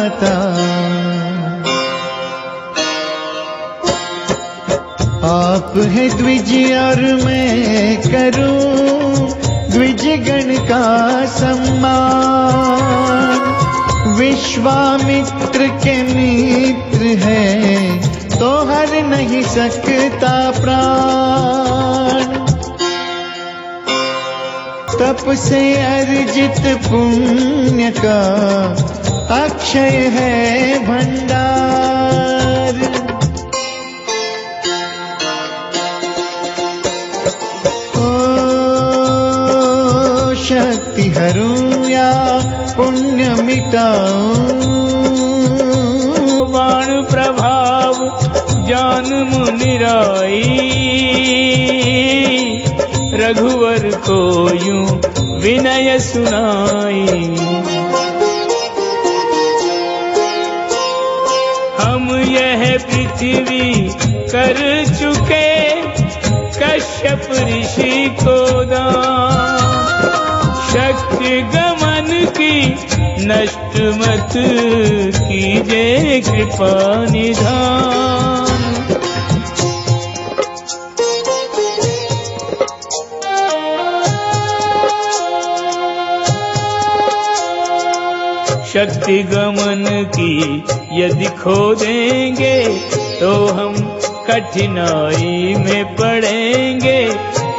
दाता। आप है द्विज और मैं करूं द्विज गण का सम्मान। विश्वामित्र के मित्र है तो हर नहीं सकता प्राण। तप से अर्जित पुण्य का अक्षय है भंडार। शक्ति हरूं या पुण्य मिटाऊं। बाण प्रभाव जान मुनिराई, रघुवर को यूं विनय सुनाई। हम यह पृथ्वी कर चुके कश्यप ऋषि को दान। शक्ति गमन की नष्ट मत कीजे कृपा निधान। शक्ति गमन की यदि खो देंगे तो हम कठिनाई में पड़ेंगे।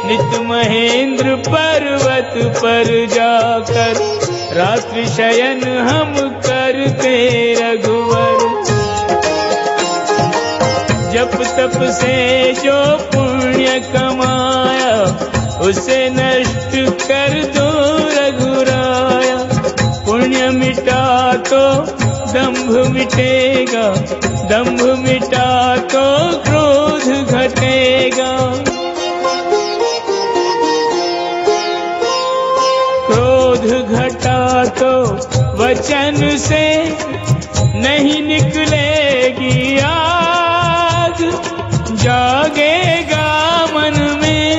नित महेंद्र पर्वत पर जाकर रात्रि शयन हम करते रघुवर। जप तप से जो पुण्य कमाया उसे नष्ट कर दो रघुराया। पुण्य मिटा तो दंभ मिटेगा, दंभ मिटा तो क्रोध घटेगा। क्रोध घटा तो वचन से नहीं निकलेगी आग। जागेगा मन में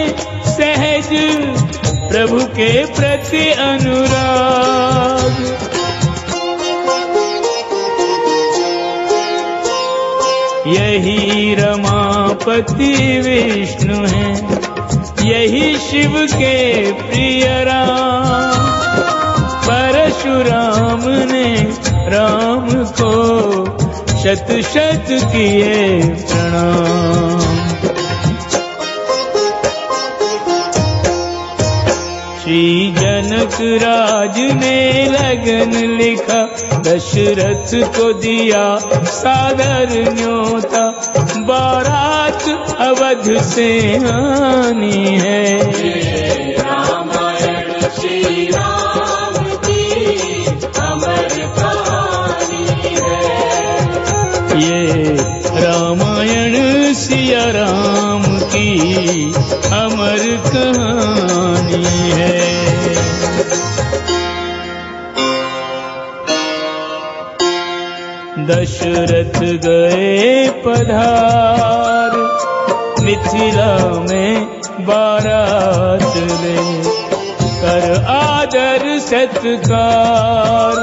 सहज प्रभु के प्रति अनुराग। यही रमापति विष्णु हैं, यही शिव के प्रिय राम। परशुराम ने राम को शत शत किए प्रणाम। श्री जनक राज ने लगन लिखा, दशरथ को दिया सादर न्योता। बारात अवध से आनी है, रामायण श्री राम की अमर कहानी है। ये रामायण सिया राम की अमर कहानी है। दशरथ गए पधार, मिथिला में बारात ले कर आदर सत्कार।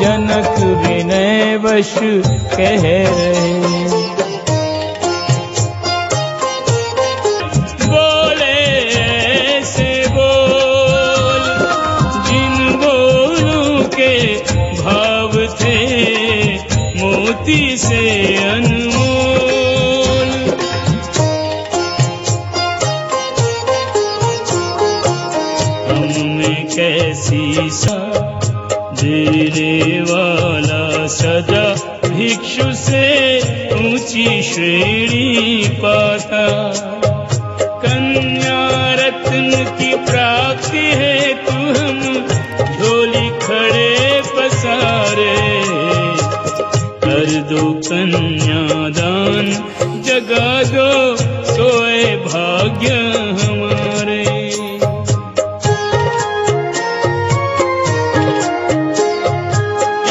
जनक विनय वश कह रहे, बोले ऐसे बोल जिन बोलों के भाव थे मोती से अनमोल। हमने कैसी सा देने वाला सदा भिक्षु से ऊंची श्रेणी पाता। कन्या रत्न की प्राप्ति है तू हम झोली खड़े पसारे। कर दो कन्यादान जगा दो सोए भाग्य हमारे।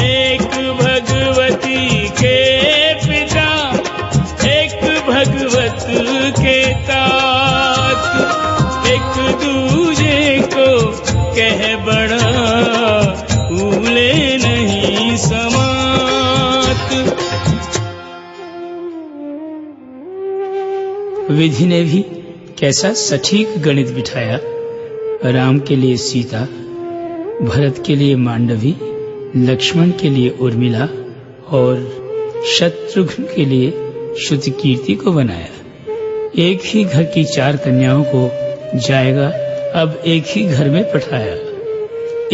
एक भगवती के पिता एक भगवत के तात, एक दूजे को कह बड़ा भूले नहीं समान। विधि ने भी कैसा सटीक गणित बिठाया। राम के लिए सीता, भरत के लिए मांडवी, लक्ष्मण के लिए उर्मिला और शत्रुघ्न के लिए श्रुतिकीर्ति को बनाया। एक ही घर की 4 कन्याओं को जाएगा अब एक ही घर में पठाया।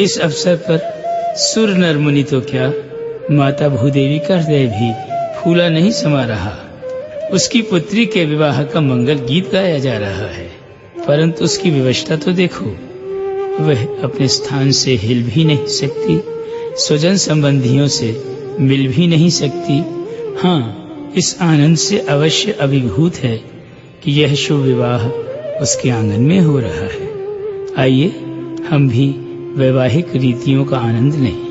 इस अवसर पर सुर नर मुनि तो क्या, माता भूदेवी का हृदय भी फूला नहीं समा रहा। उसकी पुत्री के विवाह का मंगल गीत गाया जा रहा है, परंतु उसकी विवशता तो देखो। वह अपने स्थान से हिल भी नहीं सकती, स्वजन संबंधियों से मिल भी नहीं सकती। हाँ, इस आनंद से अवश्य अभिभूत है कि यह शुभ विवाह उसके आंगन में हो रहा है। आइए हम भी वैवाहिक रीतियों का आनंद लें।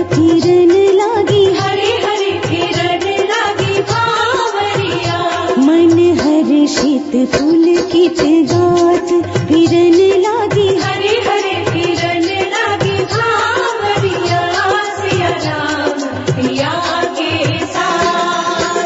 फिरन लागी हरे हरे फिरन लागी बावरिया, मन हर्षित पुलकित गात फिरन लागी हरे हरे फिरन लागी बावरिया, सिया राम पिया के साथ।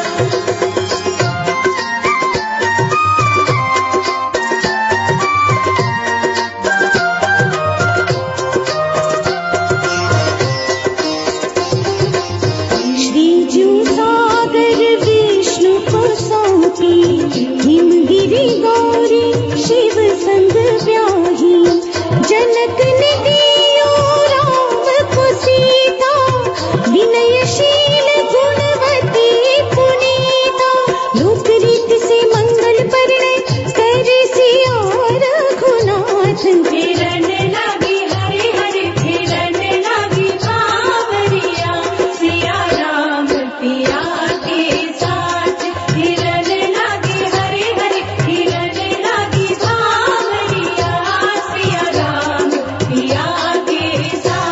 हिमगिरी गौरी शिव संग ब्याही, जनक ने दियो राम को सीता, विनयशील गुणवती पुनीता, लोक रीत से मंगल परिणय करे सिया रघुनाथ। फिरन लागी हरे हरे फिरन लागी बावरिया, सिया राम पिया के साथ। फिरन लागी हरे हरे फिरन लागी बावरिया, सिया राम पिया के साथ।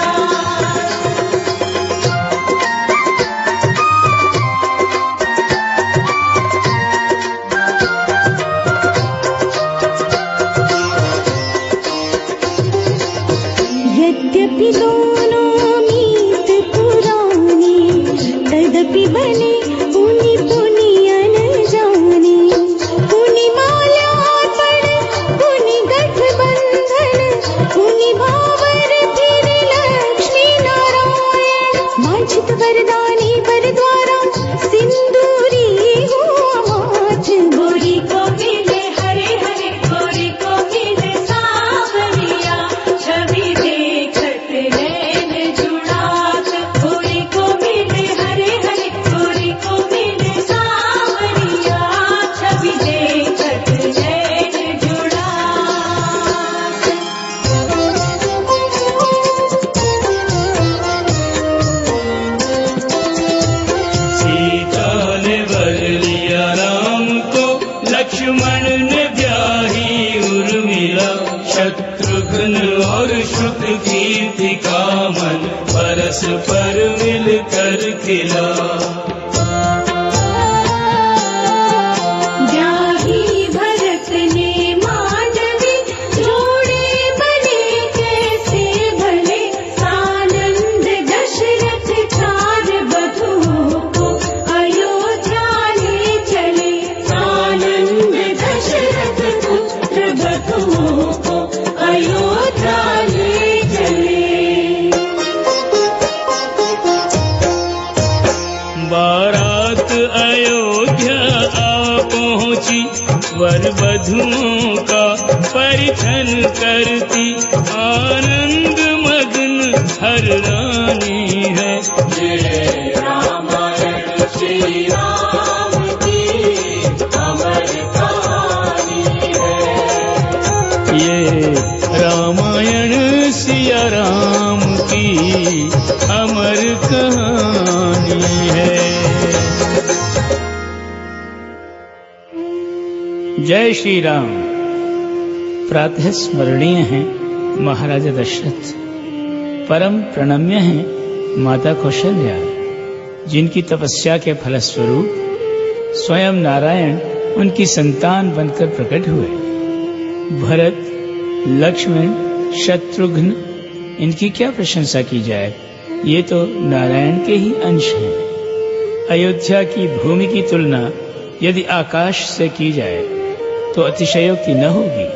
यद्यपि दोनों मीत पुराने, तदपि बने पुनि पुनि अनजाने। पुनि माल्यार्पण पुनि गठबंधन, पुनि भावर फिर लक्ष्मी नारायण। वांछित वरदानी वर द्वारा सिंदूरी हुआ माथ, गोरी को मिले हरे हरे गोरी को मिले सावरिया, छवि देखत नैन जुड़ात। गोरी को मिले हरे हरे गोरी को मिले सावरिया, छवि देखत नैन जुड़ात। सीता ने वर लिया राम को, लक्ष्मण ने ब्याही उर्मिला, शत्रुघ्न और श्रुतकीर्ति का मन परस्पर मिलकर खिला। ब्याही भरत ने मांडवी, जोड़े बने कैसे भले। सानंद दशरथ 4 बधुओं को अयोध्या ले चले। सानंद दशरथ पुत्र बधुओं को अयोध्या ले चले। बारात अयोध्या आ पहुंची, वर वधुओं का परिछन करती, आनंद मग्न हर रानी है। ये रामायण श्री राम की अमर कहानी है। ये रामायण सिया राम की अमर कहानी है। जय श्री राम। प्रातः स्मरणीय हैं महाराजा दशरथ, परम प्रणम्य हैं माता कौशल्या, जिनकी तपस्या के फलस्वरूप स्वयं नारायण उनकी संतान बनकर प्रकट हुए। भरत, लक्ष्मण, शत्रुघ्न, इनकी क्या प्रशंसा की जाए, ये तो नारायण के ही अंश हैं। अयोध्या की भूमि की तुलना यदि आकाश से की जाए तो अतिशयोक्ति न होगी।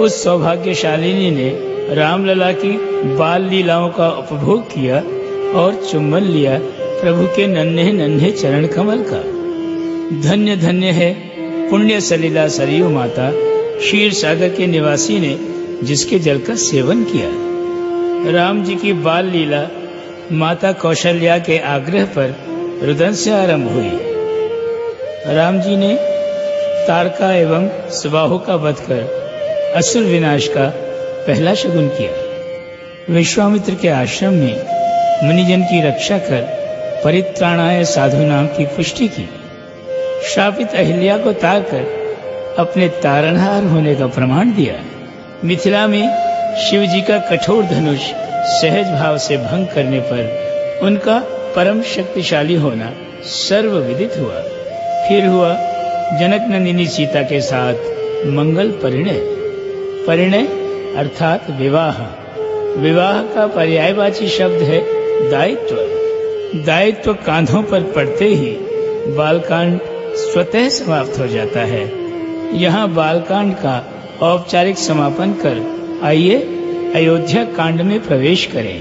उस सौभाग्यशालिनी ने रामलला की बाल लीलाओं का उपभोग किया और चुम्बन लिया प्रभु के नन्हे नन्हे चरण कमल का। धन्य धन्य है पुण्य सलिला सरयू माता, क्षीर सागर के निवासी ने जिसके जल का सेवन किया। राम जी की बाल लीला माता कौशल्या के आग्रह पर रुदन से आरंभ हुई। राम जी ने तारका एवं सुबाहु का वध कर असुर विनाश का पहला शगुन किया। विश्वामित्र के आश्रम में मुनिजन की रक्षा कर परित्राणाय साधुनाम की पुष्टि की। श्रापित अहिल्या को तारकर अपने तारणहार होने का प्रमाण दिया। मिथिला में शिव जी का कठोर धनुष सहज भाव से भंग करने पर उनका परम शक्तिशाली होना सर्वविदित हुआ। फिर हुआ जनक नंदिनी सीता के साथ मंगल परिणय। परिणय अर्थात विवाह। विवाह का पर्यायवाची शब्द है दायित्व। दायित्व कांधों पर पड़ते ही बालकांड स्वतः समाप्त हो जाता है। यहाँ बालकांड का औपचारिक समापन कर आइए अयोध्या कांड में प्रवेश करें।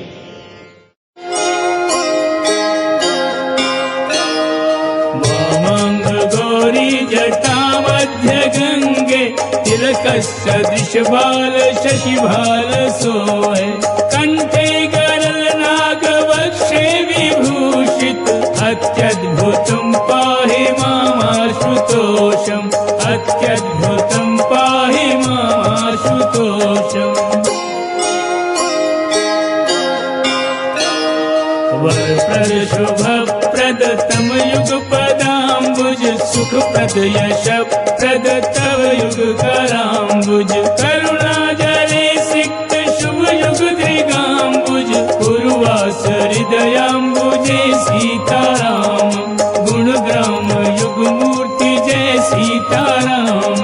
वामंग गौरी जटा मध्य गंगे, तिलक सदृश बाल शशि भाल सोए, कंठे गरल नाग वक्षे विभूषित, अत्यद्भुतम पाहि मामाशुतोषम, अत्यद्भुतम पाहि मामाशुतोषम। वरप्रद शुभ प्रद तम युग पदाम्बुज, सुख प्रद यश प्रद तव युग कराम्बुज, करुणा जले सिक्त शुभ युग दृगाम्बुज, पूर्वास हृदयाम्बुजे सीताराम, गुणग्राम युग मूर्ति जय सीताराम।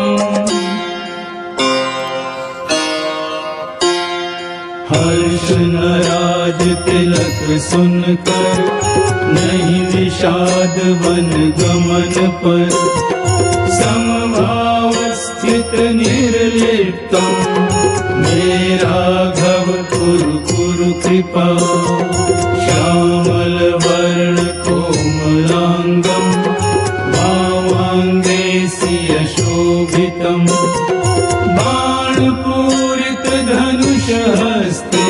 हर्ष नाराज तिलक सुनकर, नहीं विषाद वन गमन पर, समभाव स्थित निर्लिप्तम, मेरा घव कुरु कुरु कृपा, श्यामल वर्ण कोमलांगम, वामांगे सिय शोभितम, बाणपूरित धनुष हस्ते,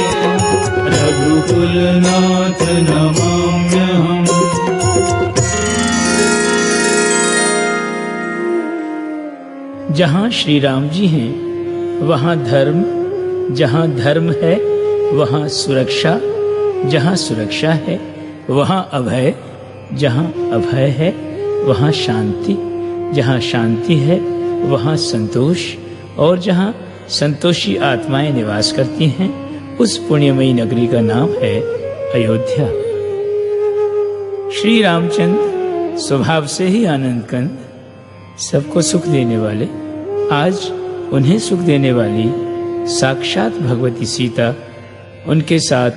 रघुकुलनाथ नमाम्यहम्। जहाँ श्री राम जी हैं वहाँ धर्म, जहाँ धर्म है वहाँ सुरक्षा, जहाँ सुरक्षा है वहाँ अभय, जहाँ अभय है वहाँ शांति, जहाँ शांति है वहाँ संतोष, और जहाँ संतोषी आत्माएं निवास करती हैं उस पुण्यमयी नगरी का नाम है अयोध्या। श्री रामचंद्र स्वभाव से ही आनंद कंद, सबको सुख देने वाले, आज उन्हें सुख देने वाली साक्षात भगवती सीता उनके साथ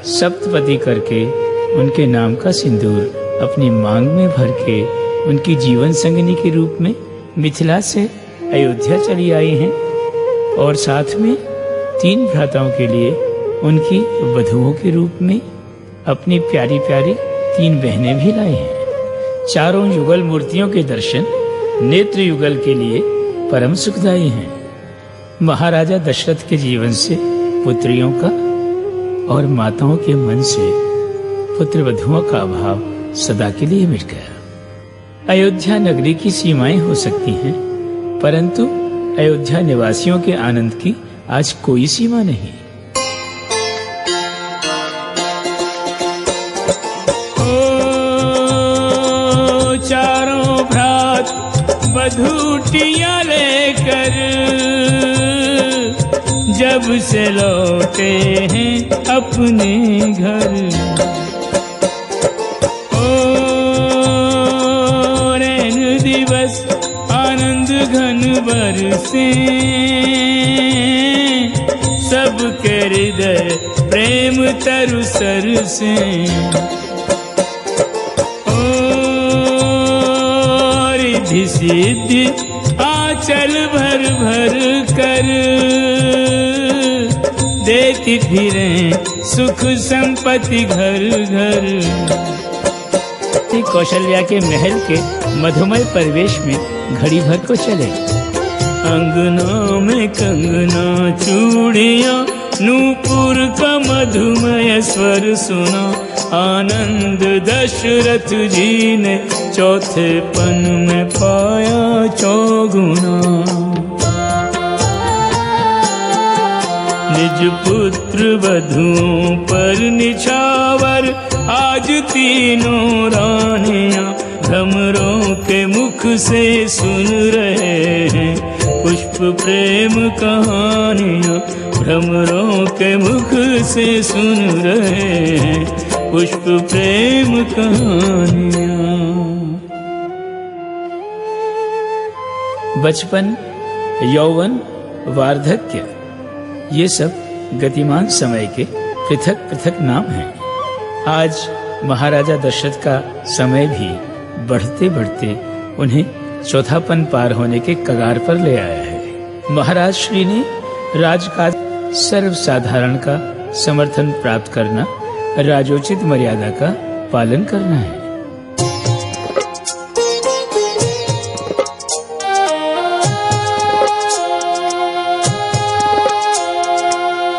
सप्तपदी करके उनके नाम का सिंदूर अपनी मांग में भर के उनकी जीवन संगिनी के रूप में मिथिला से अयोध्या चली आई हैं, और साथ में 3 भ्राताओं के लिए उनकी वधुओं के रूप में अपनी प्यारी प्यारी 3 बहनें भी लाई हैं। चारों युगल मूर्तियों के दर्शन नेत्र युगल के लिए परम सुखदायी हैं। महाराजा दशरथ के जीवन से पुत्रियों का और माताओं के मन से पुत्र वधुओं का अभाव सदा के लिए मिट गया। अयोध्या नगरी की सीमाएं हो सकती हैं, परंतु अयोध्या निवासियों के आनंद की आज कोई सीमा नहीं। ओ चारों भ्रात बधूटियां लेकर जब से लौटे हैं अपने घर, से, सबके हृदय प्रेम तरु सर से। रिद्धि सिद्धि आंचल भर भर कर, देती फिरे सुख संपत्ति घर घर। कौशल्या के महल के मधुमय परिवेश में घड़ी भर को चले। अंगना में कंगना चूड़ियां, नूपुर का मधुमय स्वर सुना। आनंद दशरथ जी ने चौथे पन में पाया चौगुना। निज पुत्र वधुओं पर निछावर, आज तीनों रानियां भ्रमरों के मुख से सुन रहे हैं पुष्प प्रेम कहानियां। भ्रमरों के मुख से सुन रहे हैं पुष्प प्रेम कहानियां। बचपन, यौवन, वार्धक्य, ये सब गतिमान समय के पृथक पृथक नाम हैं। आज महाराजा दशरथ का समय भी बढ़ते बढ़ते उन्हें चौथापन पार होने के कगार पर ले आया है। महाराज श्री ने राजकाज सर्वसाधारण का समर्थन प्राप्त करना, राजोचित मर्यादा का पालन करना है।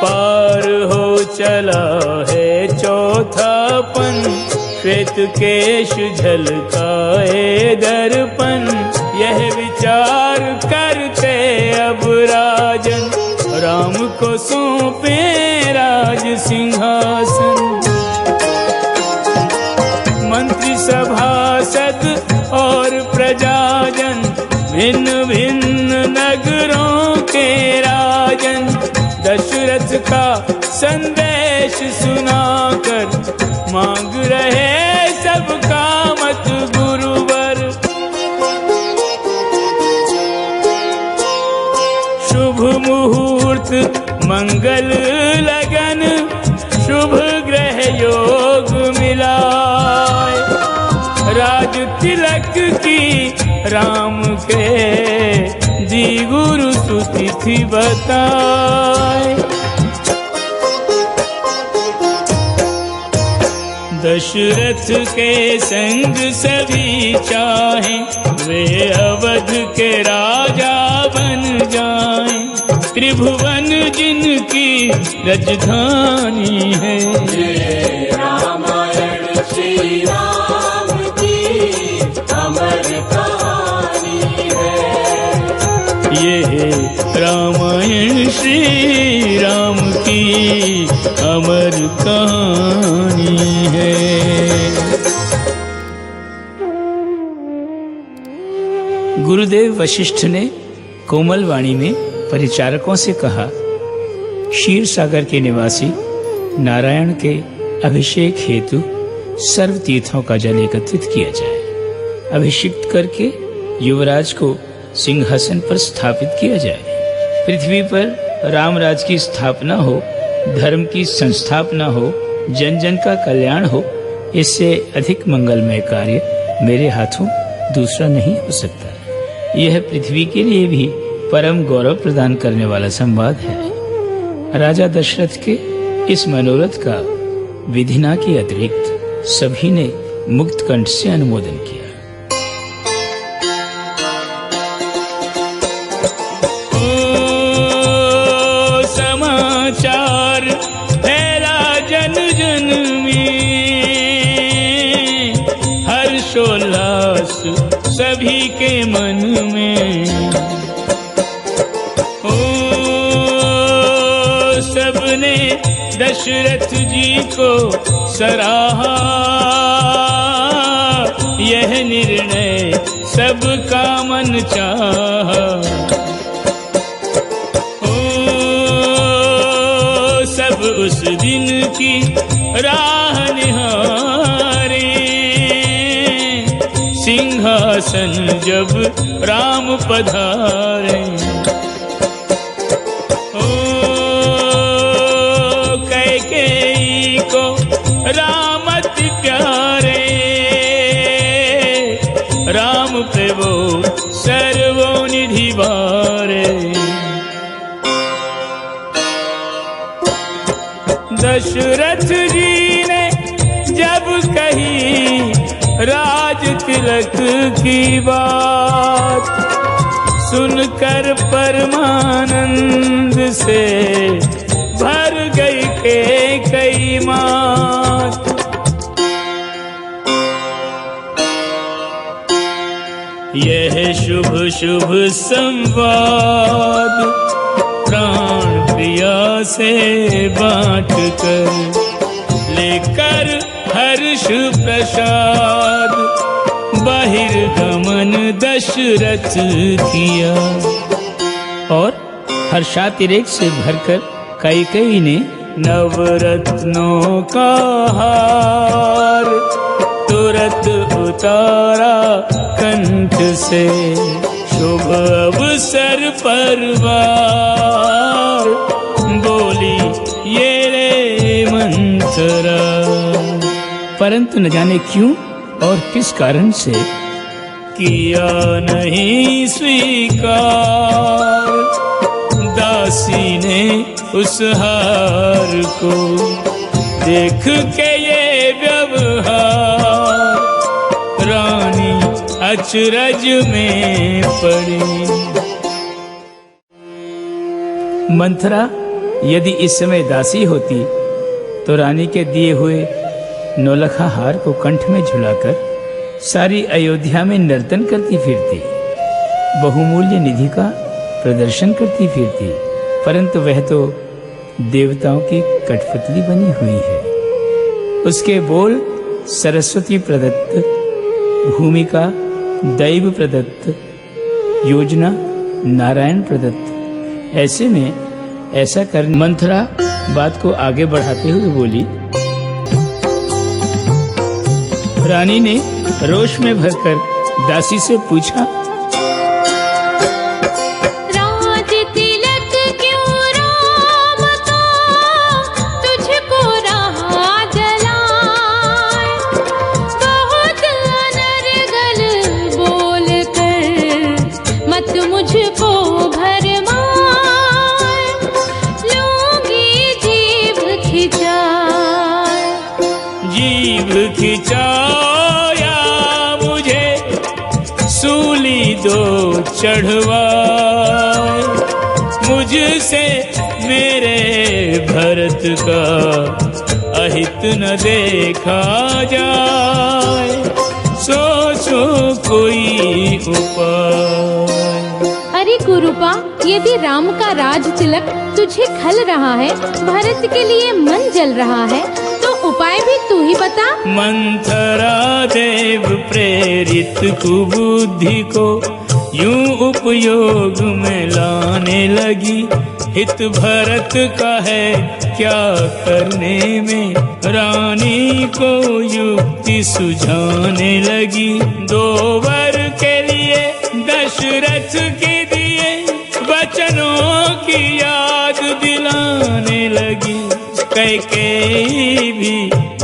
पार हो चला है चौथापन, श्वेत केश झलकाए दर्पण। यह विचार करते अब राजन, राम को सौंपे राज सिंहासन। मंत्री सभासद और प्रजाजन, भिन्न भिन्न नगरों के राजन, दशरथ का संदेश सुनाकर मांग रहे सबका मत गुरुवर। शुभ मुहूर्त मंगल लगन, शुभ ग्रह योग मिलाए। राज तिलक की राम के दी गुरु स्तुति बताए। दशरथ के संग सभी चाहें, वे अवध के राजा बन जाएं। त्रिभुवन जिनकी राजधानी है, ये रामायण श्री राम की अमर कहानी है। ये रामायण श्री राम की अमर कहानी है। गुरुदेव वशिष्ठ ने कोमल वाणी में परिचारकों से कहा, क्षीर सागर के निवासी नारायण के अभिषेक हेतु सर्व तीर्थों का जल एकत्रित किया जाए। अभिषिक्त करके युवराज को सिंहासन पर स्थापित किया जाए। पृथ्वी पर रामराज की स्थापना हो, धर्म की संस्थापना हो, जन जन का कल्याण हो, इससे अधिक मंगलमय कार्य मेरे हाथों दूसरा नहीं हो सकता। यह पृथ्वी के लिए भी परम गौरव प्रदान करने वाला संवाद है। राजा दशरथ के इस मनोरथ का विधिना के अतिरिक्त सभी ने मुक्त कंठ से अनुमोदन किया। समाचार फैला जन जन में, हर्षोल्लास सभी के मन में। सबने दशरथ जी को सराहा, यह निर्णय सबका मन चाहा। सब उस दिन की राह निहारे, सिंहासन जब राम पधारे। पे वो सर्वोनिधि बारे। दशरथ जी ने जब कही राज तिलक की बात, सुनकर परमानंद से भर गई कई मात। यह शुभ शुभ संवाद प्राण प्रिया से बांट कर, लेकर हर्ष प्रसाद बहिर्गमन दशरथ किया। और हर्षातिरेक से भरकर कैकेयी ने नवरत्नों का हार तुरंत उतारा कंठ से, शुभ अवसर पर वार बोली ये रे मंथरा। परंतु न जाने क्यों और किस कारण से किया नहीं स्वीकार दासी ने उस हार को। देख के ये व्यवहार रानी अचरज में पड़ी। मंथरा यदि इस समय दासी होती तो रानी के दिए हुए नौलखा हार को कंठ में झुलाकर सारी अयोध्या में नर्तन करती फिरती, बहुमूल्य निधि का प्रदर्शन करती फिरती। परंतु वह तो देवताओं की कठपुतली बनी हुई है। उसके बोल सरस्वती प्रदत्त, भूमिका दैव प्रदत्त, योजना नारायण प्रदत्त। ऐसे में ऐसा कर मंथरा बात को आगे बढ़ाते हुए बोली। रानी ने रोष में भरकर दासी से पूछा, राज तिलक क्यों राम का तुझको रहा जलाए, बहुत अनर्गल बोल कर मत मुझको भरमाए, लूंगी जीभ खिंचाए। जीभ खिंचाया मुझे सूली दो चढ़वाए, मुझसे मेरे भरत का अहित न देखा जाए, सोचो कोई उपाय। अरे कुरूपा, यदि राम का राज तिलक तुझे खल रहा है, भरत के लिए मन जल रहा है, तो उपाय भी तू ही बता। मंथरा देव प्रेरित कुबुद्धि को यूं उपयोग में लाने लगी, हित भरत का है क्या करने में, रानी को युक्ति सुझाने लगी। दो वर के लिए दशरथ के दिए वचनों की याद दिलाने लगी, कैकेयी भी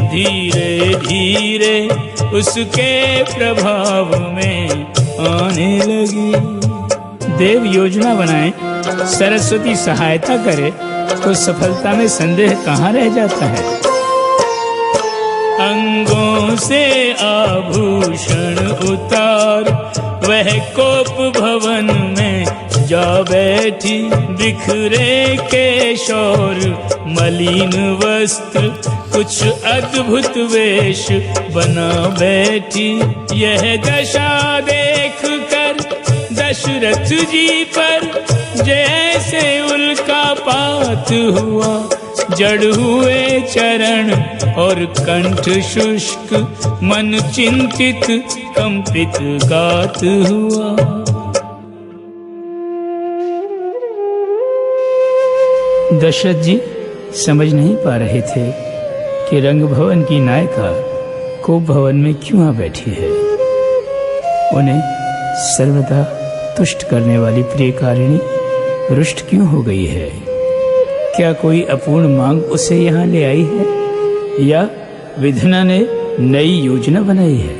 धीरे धीरे उसके प्रभाव में आने लगी। देव योजना बनाए, सरस्वती सहायता करे तो सफलता में संदेह कहाँ रह जाता है। अंगों से आभूषण उतार वह कोप भवन में जा बैठी, बिखरे केशौर मलिन वस्त्र कुछ अद्भुत वेश बना बैठी। यह दशा देख कर दशरथ जी पर जैसे उल्कापात हुआ, जड़ हुए चरण और कंठ शुष्क, मन चिंतित कंपित गात हुआ। दशरथ जी समझ नहीं पा रहे थे कि रंग भवन की नायिका कोप भवन में क्यों आ बैठी है। उन्हें सर्वदा तुष्ट करने वाली प्रियकारिणी रुष्ट क्यों हो गई है। क्या कोई अपूर्ण मांग उसे यहाँ ले आई है या विधना ने नई योजना बनाई है।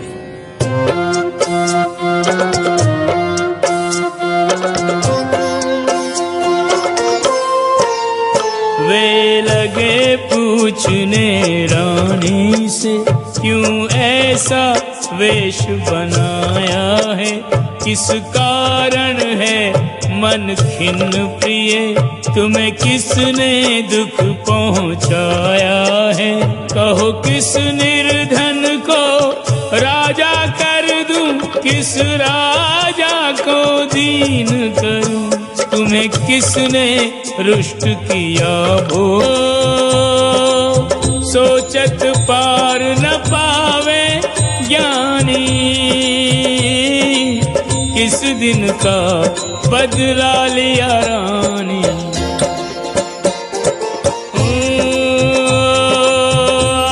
पूछने रानी से, क्यों ऐसा वेश बनाया है, किस कारण है मन खिन्न प्रिय, तुम्हें किसने दुख पहुँचाया है। कहो किस निर्धन को राजा कर दूं, किस राजा को दीन करूं, तुम्हें किसने रुष्ट किया भो, सोचत पार न पावे ज्ञानी, किस दिन का बदला लिया रानी।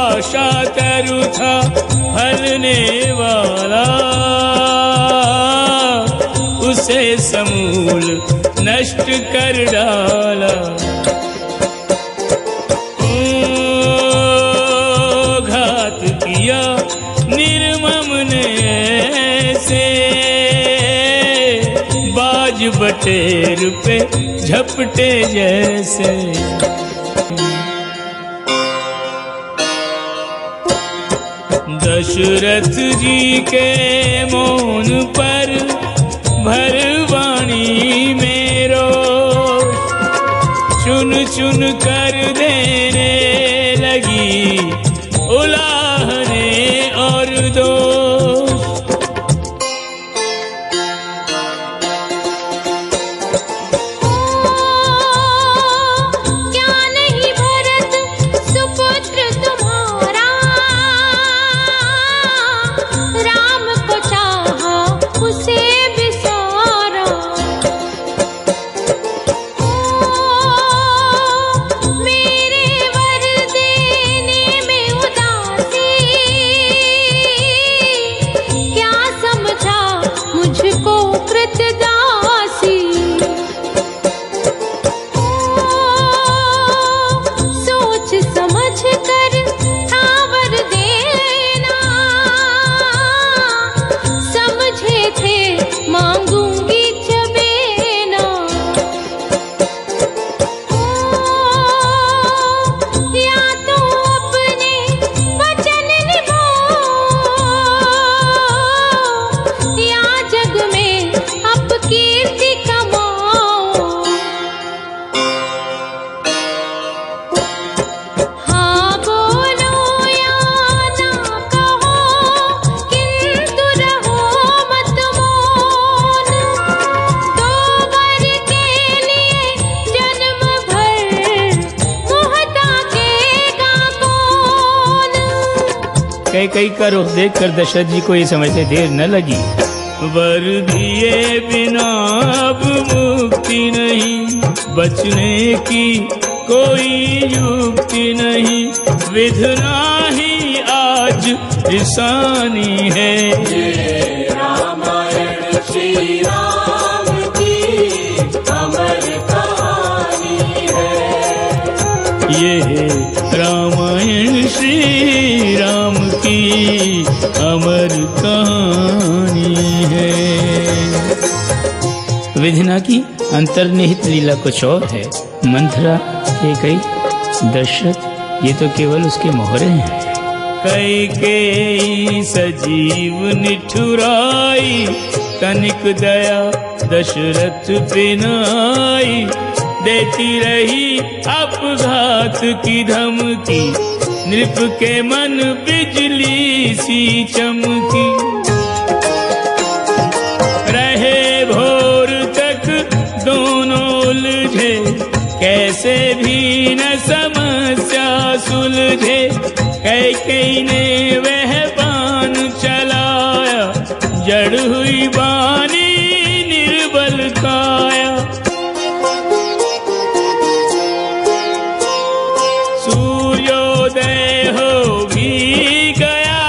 आशा तरु था फलने वाला, उसे समूल नष्ट कर डाला। घात किया निर्मम ने ऐसे, बाज बटेर पे झपटे जैसे। दशरथ जी के मौन पर भरवाणी में रोष, चुन चुन कर देने लगी उलाहने और दोष। क्या नहीं भरत सुपुत्र तुम्हारा, राम को चाहा उसे बिसारा। मेरे वर देने में उदासी, क्या समझा मुझको कृतदासी। सोच समझ कर था वर देना, समझे थे मांगूंगी जबेना। या तो अपने वचन निभाओ, या जग में अपकीर्ति कमाओ। हाँ बोलो या ना कहो, किंतु रहो मत मौन। दो वर के लिए जन्म भर मुँह ताकेगा कौन। कई का रुख देखकर दशरथ जी को ये समझते देर न लगी। वर दिए बिना अब मुक्ति नहीं, बचने की कोई युक्ति नहीं, विधना ही आज रिसानी है। ये रामायण श्री राम की अमर कहानी है। ये रामायण श्री राम की अमर कहानी है। विधना की अंतर्निहित लीला कुछ और है। मंथरा, कैकई, दशरथ ये तो केवल उसके मोहरे हैं। कैकेयी सजीव निठुराई, तनिक दया दशरथ बिनाई, देती रही अपघात की धमकी, नृप के मन बिजली सी चमकी। रहे भोर तक दोनों उलझे, कैसे भी न समस्या सुलझे। कैकेयी ने वह बाण चलाया, जड़ हुई बानी निर्बल काया। सूर्योदय हो भी गया,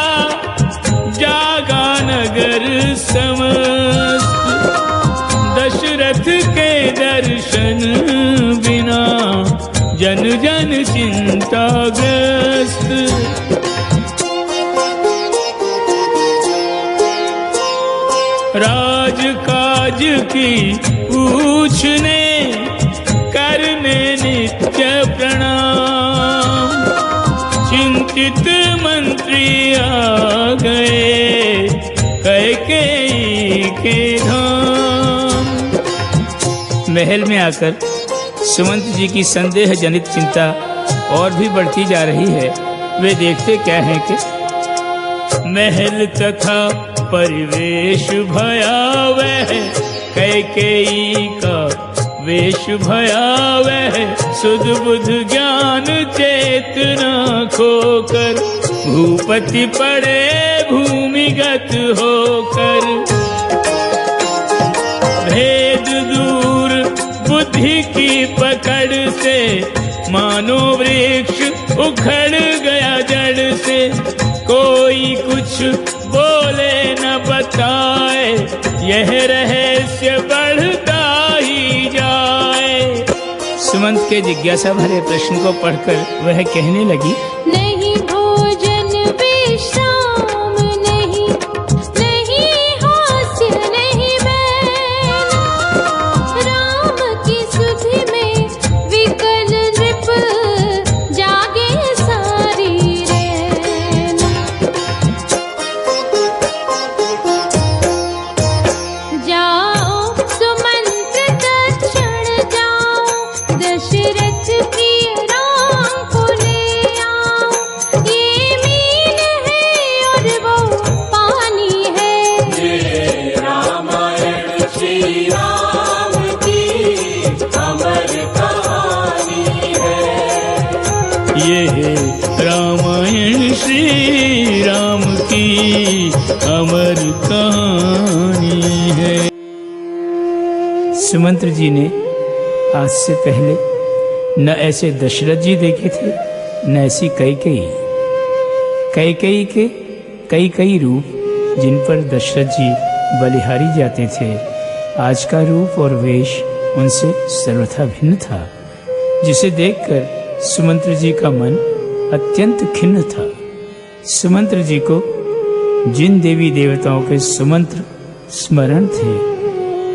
जागा नगर समस्त। दशरथ के दर्शन बिना जन जन चिंताग्रस्त। राजकाज की पूछने करने नित्य प्रणाम, उचित मंत्री आ गए कैकेयी के धाम। महल में आकर सुमंत जी की संदेह जनित चिंता और भी बढ़ती जा रही है। वे देखते क्या है कि महल तथा परिवेश भयावह, कैकेयी का वेश भयावह, सुध बुध ज्ञान चेतना खोकर भूपति पड़े भूमिगत होकर। भेद दूर बुद्धि की पकड़ से, मानो वृक्ष उखड़ गया जड़ से। कोई कुछ बोले न बताए, यह रहस्य बढ़ता ही जाए। सुमंत के जिज्ञासा भरे प्रश्न को पढ़कर वह कहने लगी, नहीं भोजन विश्राम नहीं, नहीं हास्य नहीं बैना, राम की सुधि में विकल नृप जागे सारी रैना। जाओ सुमंत दक्षिण जाओ, दशरथ की राम को ले आओ। ये मीन है और वो पानी है, ये रामायण श्री राम की अमर कहानी है। ये रामायण श्री राम की अमर कहानी है। सुमंत जी ने आज से पहले न ऐसे दशरथ जी देखे थे, न ऐसी कैकेयी के कई रूप जिन पर दशरथ जी बलिहारी जाते थे। आज का रूप और वेश उनसे सर्वथा भिन्न था, जिसे देखकर सुमंत्र जी का मन अत्यंत खिन्न था। सुमंत्र जी को जिन देवी देवताओं के सुमंत्र स्मरण थे,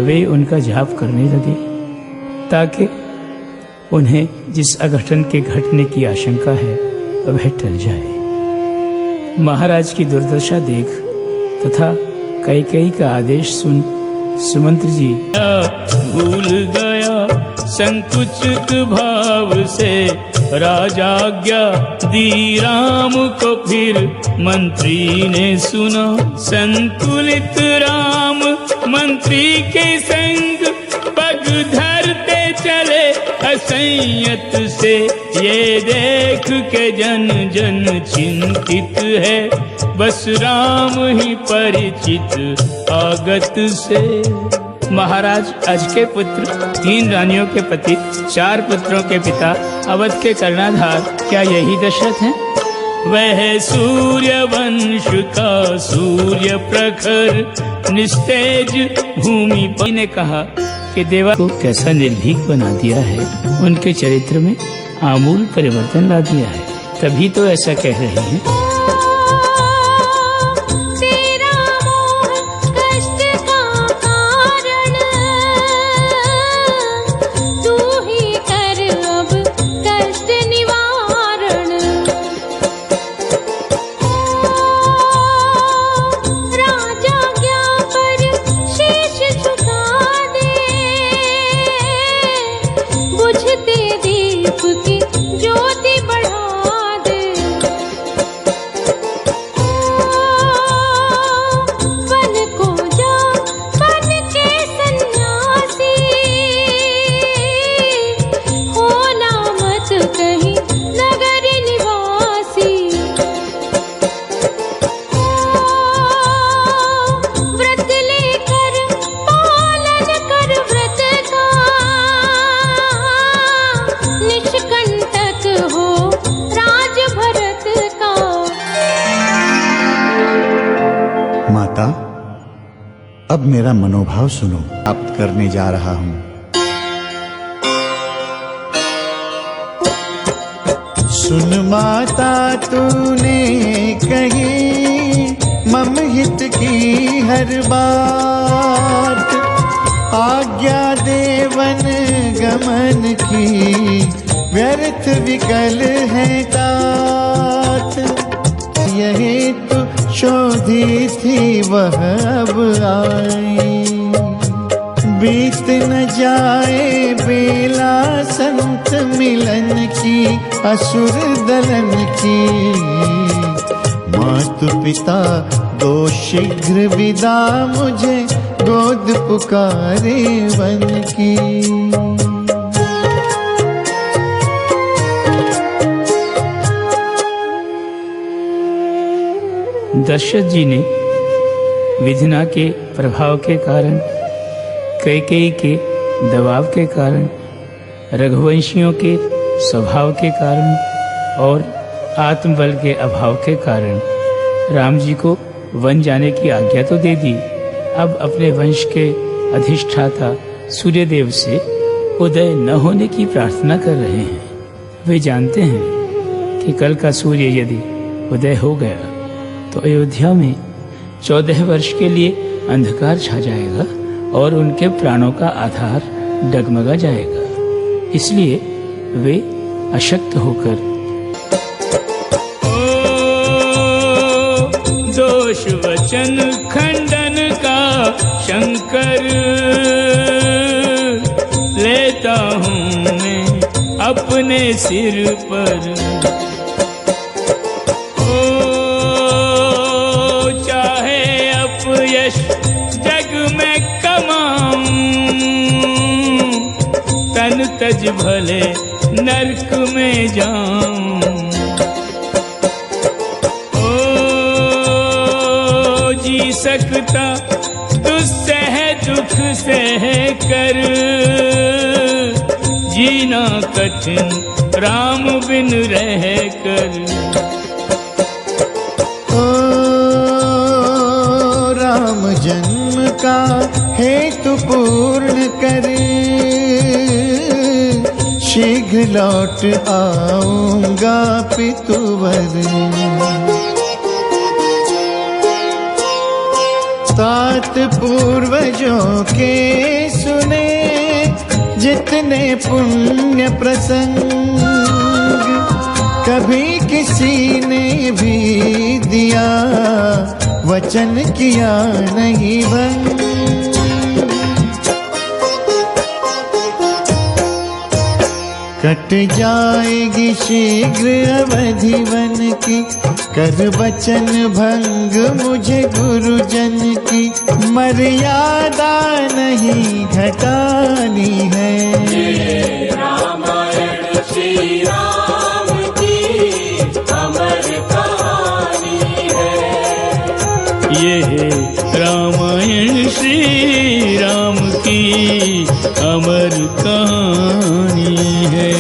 वे उनका जाप करने लगे ताकि उन्हें जिस अघटन के घटने की आशंका है वह टल जाए। महाराज की दुर्दशा देख तथा कैकेयी का आदेश सुन सुमंत्र जी भूल गया संकुचित भाव से, राजाज्ञा दी राम को फिर मंत्री ने सुना। संतुलित राम मंत्री के संग पग धरते चले असंयत से, ये देख के जन जन चिंतित है, बस राम ही परिचित आगत से। महाराज अज के पुत्र, 3 रानियों के पति, 4 पुत्रों के पिता, अवध के कर्णाधार, क्या यही दशरथ हैं? वह सूर्य वंश का सूर्य प्रखर निस्तेज भूमि पर ने कहा कि देवा को कैसा निर्भीक बना दिया है, उनके चरित्र में आमूल परिवर्तन ला दिया है, तभी तो ऐसा कह रहे हैं। अब मेरा मनोभाव सुनो, प्राप्त करने जा रहा हूं। सुन माता तूने कही मम हित की हर बात, आज्ञा देवन गमन की व्यर्थ विकल है तात। हेतु शोधी थी वह अब आई। बीत न जाए बेला संत मिलन की, असुर दलन की। मातु पिता दो शीघ्र विदा, मुझे गोद पुकारे वन की। दशरथ जी ने विधना के प्रभाव के कारण, कैकेयी के दबाव के कारण, रघुवंशियों के स्वभाव के कारण और आत्मबल के अभाव के कारण राम जी को वन जाने की आज्ञा तो दे दी। अब अपने वंश के अधिष्ठाता सूर्यदेव से उदय न होने की प्रार्थना कर रहे हैं। वे जानते हैं कि कल का सूर्य यदि उदय हो गया तो अयोध्या में 14 वर्ष के लिए अंधकार छा जाएगा और उनके प्राणों का आधार डगमगा जाएगा। इसलिए वे अशक्त होकर दोष वचन खंडन का शंकर लेता हूँ मैं अपने सिर पर। चाहे अपयश जग में कमाऊं, तन तज भले नरक में जाऊं। जी सकता दुस्सह दुख सह कर, जीना कठिन राम बिन रह कर। राम जन्म का हेतु पूर्ण कर, शीघ्र लौट आऊंगा पितुवर। तात पूर्वजों के सुने जितने पुण्य प्रसंग, कभी किसी ने भी दिया वचन किया नहीं भंग। कट जाएगी शीघ्र अवधि वन की, कर वचन भंग मुझे गुरुजन की। मर्यादा नहीं घटानी है, ये रामायण श्री राम की अमर कहानी है। ये रामायण श्री राम की अमर कहानी है।